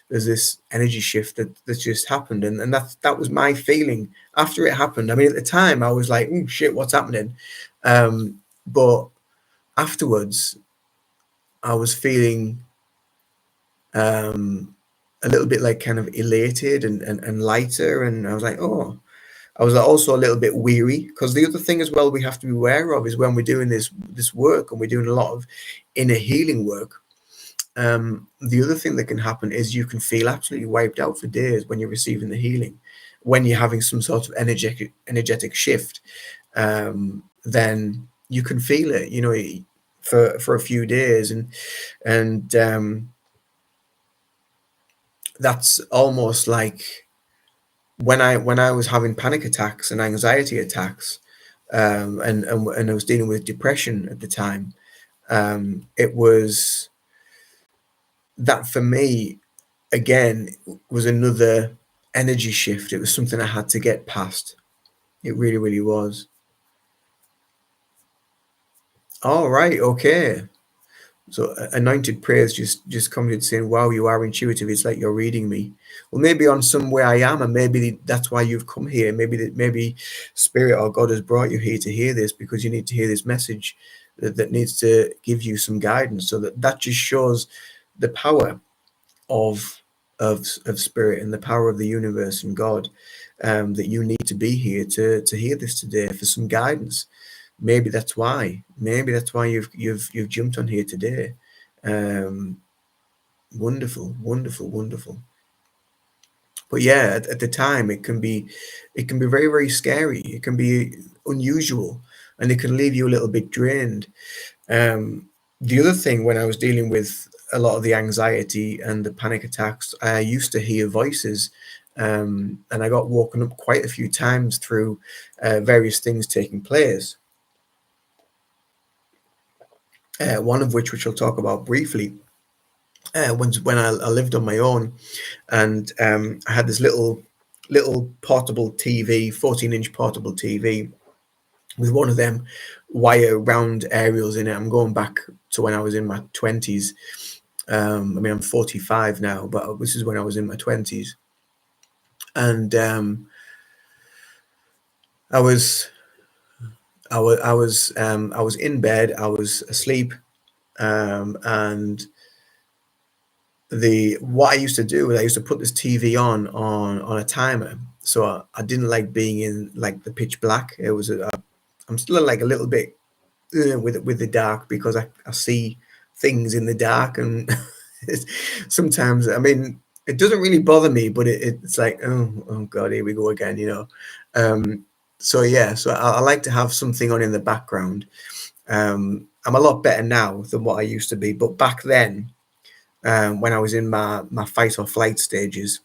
there's this energy shift that's just happened. And that was my feeling after it happened. I mean, at the time, I was like, oh, shit, what's happening? But afterwards, I was feeling a little bit like kind of elated and lighter. And I was like, oh, I was also a little bit weary, because the other thing as well we have to be aware of is when we're doing this work and we're doing a lot of inner healing work, the other thing that can happen is you can feel absolutely wiped out for days when you're receiving the healing. When you're having some sort of energetic shift, then you can feel it, for a few days, and that's almost like when I was having panic attacks and anxiety attacks, and I was dealing with depression at the time. It was that, for me, again, was another energy shift. It was something I had to get past. It really, really was. All right, okay. So anointed prayers just commented saying, "Wow, you are intuitive. It's like you're reading me." Well, maybe on some way I am, and maybe that's why you've come here. Maybe Spirit or God has brought you here to hear this because you need to hear this message that needs to give you some guidance. So that just shows the power of Spirit and the power of the universe and God, that you need to be here to hear this today for some guidance. Maybe that's why. Maybe that's why you've jumped on here today. Um, Wonderful, wonderful, wonderful. But yeah, at the time, it can be very, very scary. It can be unusual, and it can leave you a little bit drained. The other thing, when I was dealing with a lot of the anxiety and the panic attacks, I used to hear voices, and I got woken up quite a few times through various things taking place. One of which I'll talk about briefly. When I lived on my own, and I had this little portable TV, 14-inch portable TV, with one of them wire round aerials in it. I'm going back to when I was in my 20s. I mean, I'm 45 now, but this is when I was in my 20s, and I was I was in bed, I was asleep, and the what I used to do is I used to put this TV on a timer. So I didn't like being in like the pitch black. I'm still like a little bit with the dark because I see things in the dark, and it's, sometimes I mean it doesn't really bother me, but it's like, oh god, here we go again, you know. So yeah, so I like to have something on in the background. I'm a lot better now than what I used to be, but back then, when I was in my fight or flight stages,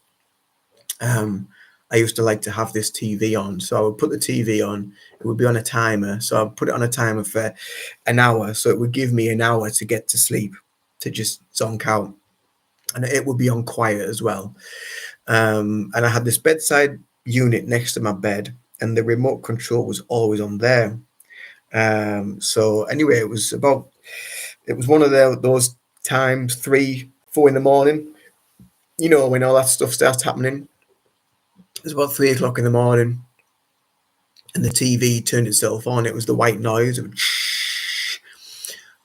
um, I used to like to have this TV on. So I would put the TV on, it would be on a timer. So I'd put it on a timer for an hour. So it would give me an hour to get to sleep, to just zonk out. And it would be on quiet as well. And I had this bedside unit next to my bed, and the remote control was always on there. So anyway, it was one of those times, 3, 4 in the morning, you know, when all that stuff starts happening. It was about 3 o'clock in the morning, and the TV turned itself on. It was the white noise. It would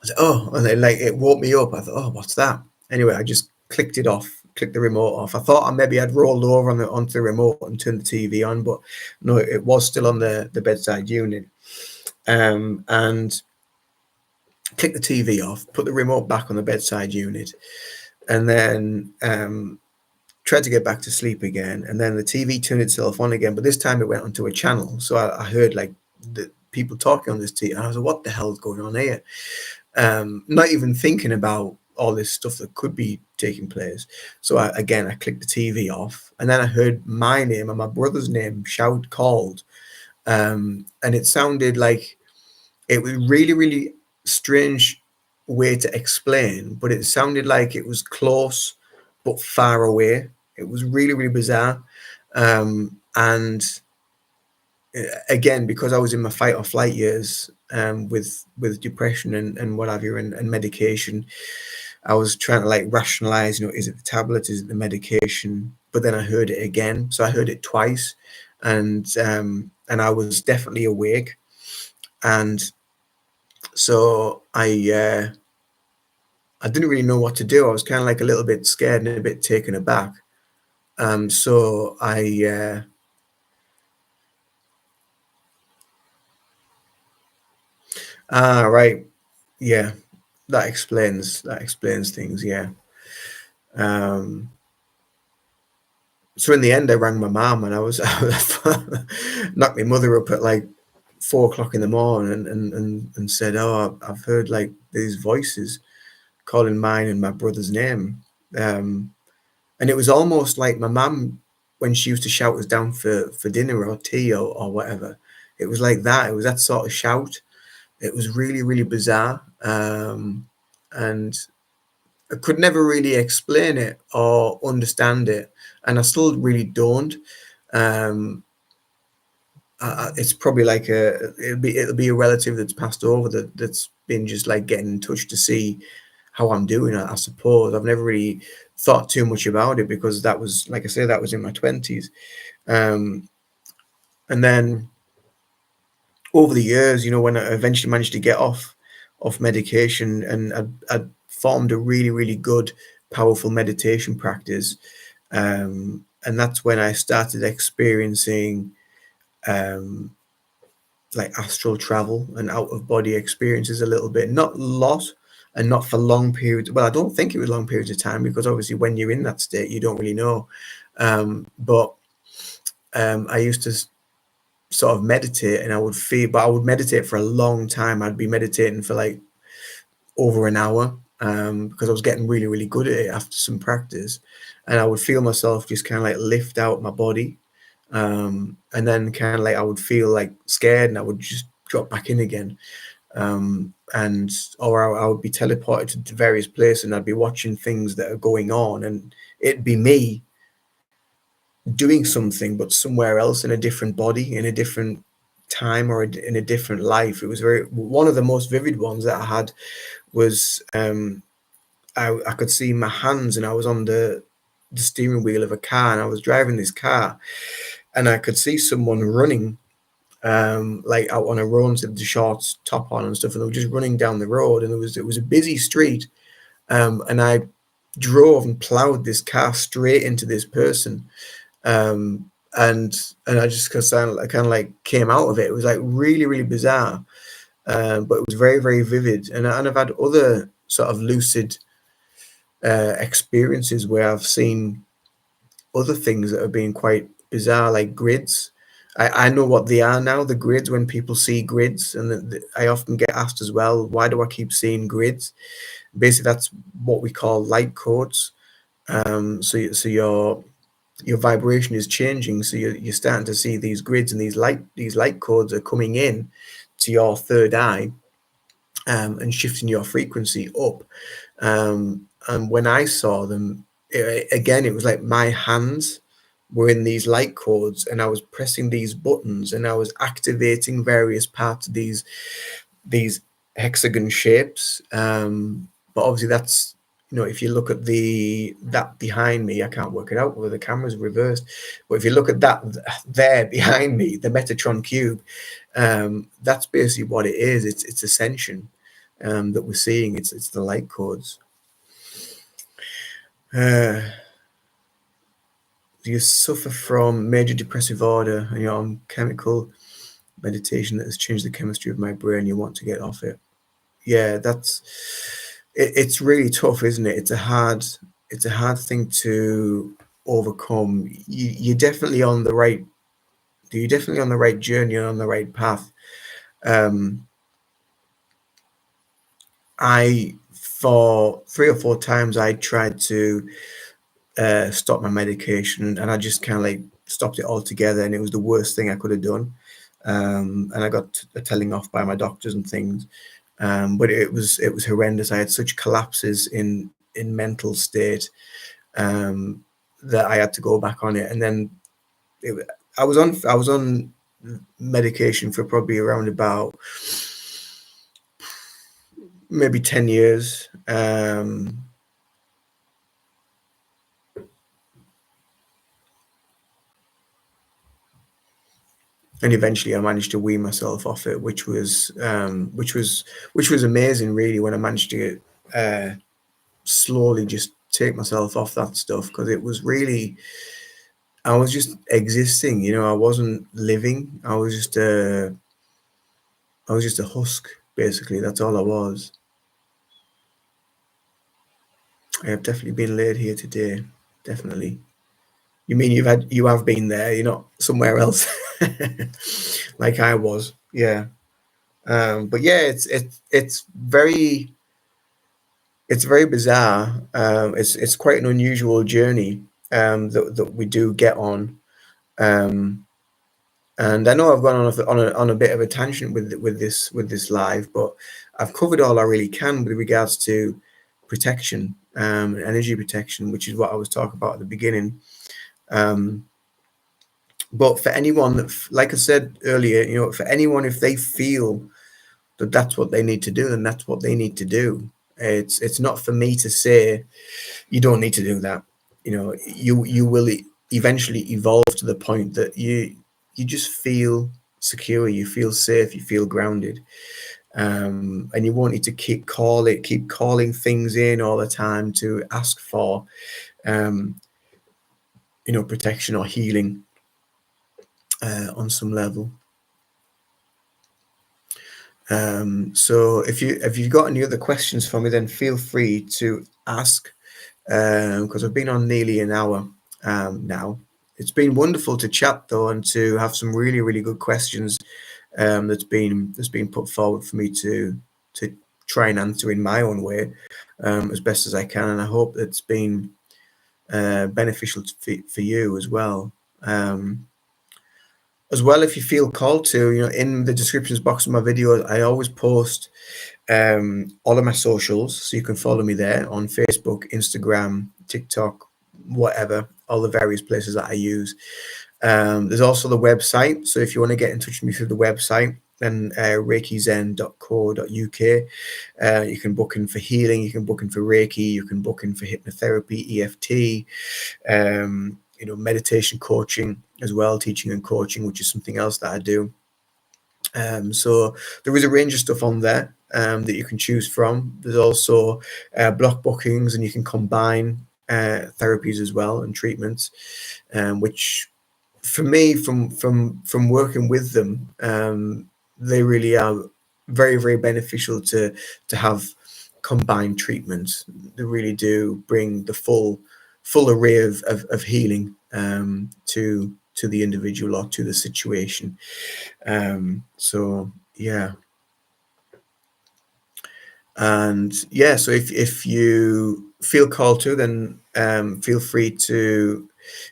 I said, oh, and then like it woke me up. I thought, oh, what's that? Anyway, I just clicked it off, clicked the remote off. I thought I maybe I'd rolled over onto the remote and turned the TV on, but no, it was still on the bedside unit. And clicked the TV off, put the remote back on the bedside unit, and then tried to get back to sleep again. And then the TV turned itself on again, but this time it went onto a channel. So I heard like the people talking on this TV, and I was like, what the hell's going on here? Not even thinking about all this stuff that could be taking place. So I clicked the TV off, and then I heard my name and my brother's name called, and it sounded like it was really, really strange way to explain, but it sounded like it was close but far away. It was really, really bizarre. And again, because I was in my fight or flight years, with depression and what have you, and medication, I was trying to like rationalize, you know, is it the tablets, is it the medication? But then I heard it again, so I heard it twice, and I was definitely awake, and so I didn't really know what to do. I was kind of like a little bit scared and a bit taken aback. So right, yeah, that explains things. Yeah. Um, so in the end, I rang my mum, and I was knocked my mother up at like 4 o'clock in the morning, and said, "Oh, I've heard like these voices calling mine and my brother's name." And it was almost like my mum, when she used to shout us down for dinner or tea or whatever. It was like that. It was that sort of shout. It was really, really bizarre. And I could never really explain it or understand it. And I still really don't. Um, it's probably like it'll be a relative that's passed over that's been just like getting in touch to see how I'm doing. I suppose I've never really thought too much about it because that was, like I say, that was in my 20s. Um, and then over the years, you know, when I eventually managed to get off medication, and I'd formed a really, really good, powerful meditation practice. And that's when I started experiencing um, like astral travel and out of body experiences a little bit, not a lot and not for long periods. Well, I don't think it was long periods of time, because obviously when you're in that state, you don't really know. But I used to sort of meditate, and I would meditate for a long time. I'd be meditating for like over an hour, because I was getting really, really good at it after some practice. And I would feel myself just kind of like lift out my body. And then kind of like I would feel like scared, and I would just drop back in again. And or I would be teleported to various places, and I'd be watching things that are going on, and it'd be me doing something, but somewhere else, in a different body, in a different time, or in a different life. It was one of the most vivid ones that I had was I could see my hands, and I was on the steering wheel of a car, and I was driving this car, and I could see someone running like out on a run, so the shorts top on and stuff, and they were just running down the road, and it was a busy street, and I drove and plowed this car straight into this person, and I just kind of like came out of it. It was like really really bizarre, but it was very very vivid, and I've had other sort of lucid experiences where I've seen other things that have been quite bizarre, like grids. I know what they are now, the grids, when people see grids, and I often get asked as well, why do I keep seeing grids? Basically, that's what we call light codes. So your vibration is changing, so you're starting to see these grids, and these light codes are coming in to your third eye, and shifting your frequency up. And when I saw them, again, it was like my hands were in these light codes, and I was pressing these buttons, and I was activating various parts of these hexagon shapes. But obviously, that's, if you look at that behind me, I can't work it out where the camera's reversed. But if you look at that there behind me, the Metatron cube, that's basically what it is. It's ascension, that we're seeing. It's the light codes. You suffer from major depressive order, and you're on chemical meditation that has changed the chemistry of my brain. You want to get off it. Yeah, it's really tough, isn't it? It's a hard thing to overcome. You're definitely on the right. You're definitely on the right journey and on the right path. For 3 or 4 times, I tried to stop my medication, and I just kind of like stopped it altogether, and it was the worst thing I could have done. And I got a telling off by my doctors and things. But it was horrendous. I had such collapses in mental state, that I had to go back on it. And then I was on medication for probably around about maybe 10 years. And eventually I managed to wean myself off it, which was amazing, really, when I managed to slowly just take myself off that stuff, because it was really, I was just existing, I wasn't living. I was just a husk, basically. That's all I was. I have definitely been late here today. Definitely. You mean you have been there? You're not somewhere else, like I was. Yeah. But yeah, it's very bizarre. It's quite an unusual journey, that we do get on. And I know I've gone on a bit of a tangent with this live, but I've covered all I really can with regards to protection, energy protection, which is what I was talking about at the beginning. But for anyone that, like I said earlier, for anyone, if they feel that that's what they need to do, then that's what they need to do. It's not for me to say you don't need to do that. You will eventually evolve to the point that you just feel secure, you feel safe, you feel grounded, and you won't need to keep calling things in all the time to ask for protection or healing on some level. So if you've got any other questions for me, then feel free to ask, because I've been on nearly an hour now. It's been wonderful to chat, though, and to have some really really good questions that's been put forward for me to try and answer in my own way, as best as I can, and I hope it's been beneficial for you as well. If you feel called to, in the descriptions box of my videos, I always post all of my socials, so you can follow me there on Facebook, Instagram, TikTok, whatever, all the various places that I use. There's also the website, so if you want to get in touch with me through the website, then reikizen.co.uk. You can book in for healing, you can book in for Reiki, you can book in for hypnotherapy, EFT, meditation coaching as well, teaching and coaching, which is something else that I do. So there is a range of stuff on there that you can choose from. There's also block bookings, and you can combine therapies as well and treatments, which for me, from working with them, they really are very, very beneficial to have combined treatments. They really do bring the full array of healing to the individual or to the situation. So yeah, and yeah, so if you feel called to, then feel free to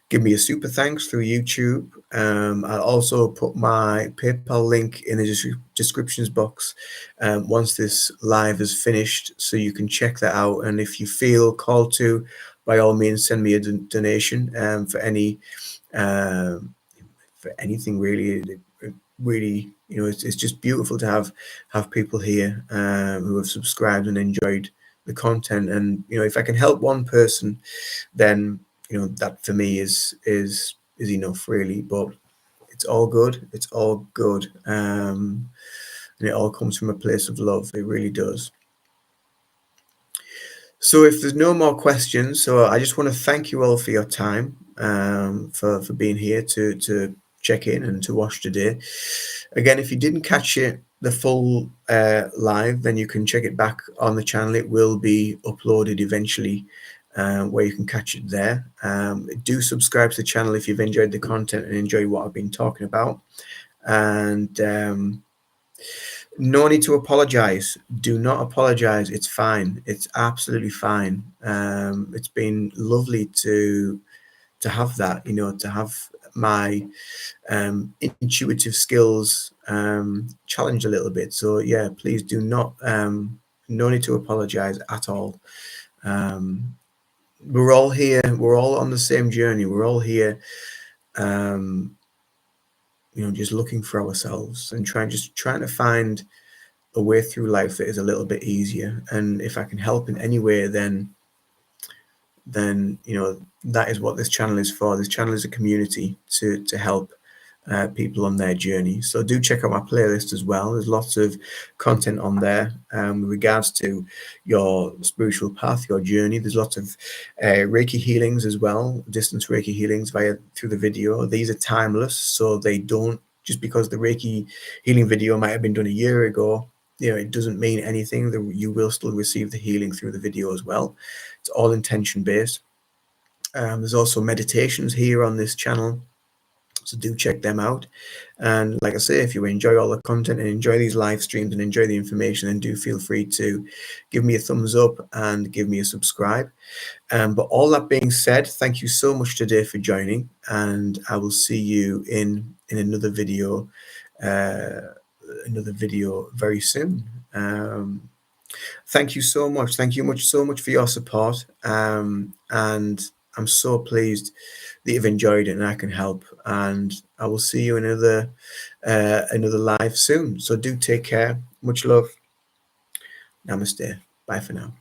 give me a super thanks through YouTube. I'll also put my PayPal link in the descriptions box once this live is finished, so you can check that out. And if you feel called to, by all means, send me a donation for um, anything really. Really, it's just beautiful to have people here who have subscribed and enjoyed the content. And if I can help one person, then that for me is enough, really. But it's all good. It's all good, and it all comes from a place of love. It really does. So if there's no more questions, so I just want to thank you all for your time, for being here to check in and to watch today. Again, if you didn't catch it the full live, then you can check it back on the channel. It will be uploaded eventually, where you can catch it there. Do subscribe to the channel if you've enjoyed the content and enjoy what I've been talking about. And no need to apologize. Do not apologize. It's fine. It's absolutely fine. It's been lovely to have that, to have my intuitive skills challenged a little bit. So yeah, please do not, no need to apologize at all. We're all here. We're all on the same journey. We're all here, just looking for ourselves and trying to find a way through life that is a little bit easier. And if I can help in any way, then that is what this channel is for. This channel is a community to help people on their journey. So do check out my playlist as well. There's lots of content on there with regards to your spiritual path, your journey. There's lots of Reiki healings as well, distance Reiki healings through the video. These are timeless, so they don't, just because the Reiki healing video might have been done a year ago, it doesn't mean anything. You will still receive the healing through the video as well. It's all intention based. There's also meditations here on this channel, so do check them out. And like I say, if you enjoy all the content and enjoy these live streams and enjoy the information, then do feel free to give me a thumbs up and give me a subscribe. But all that being said, thank you so much today for joining, and I will see you in another video very soon. Thank you so much. Thank you so much for your support. And I'm so pleased that you've enjoyed it and I can help. And I will see you in another live soon. So do take care. Much love. Namaste. Bye for now.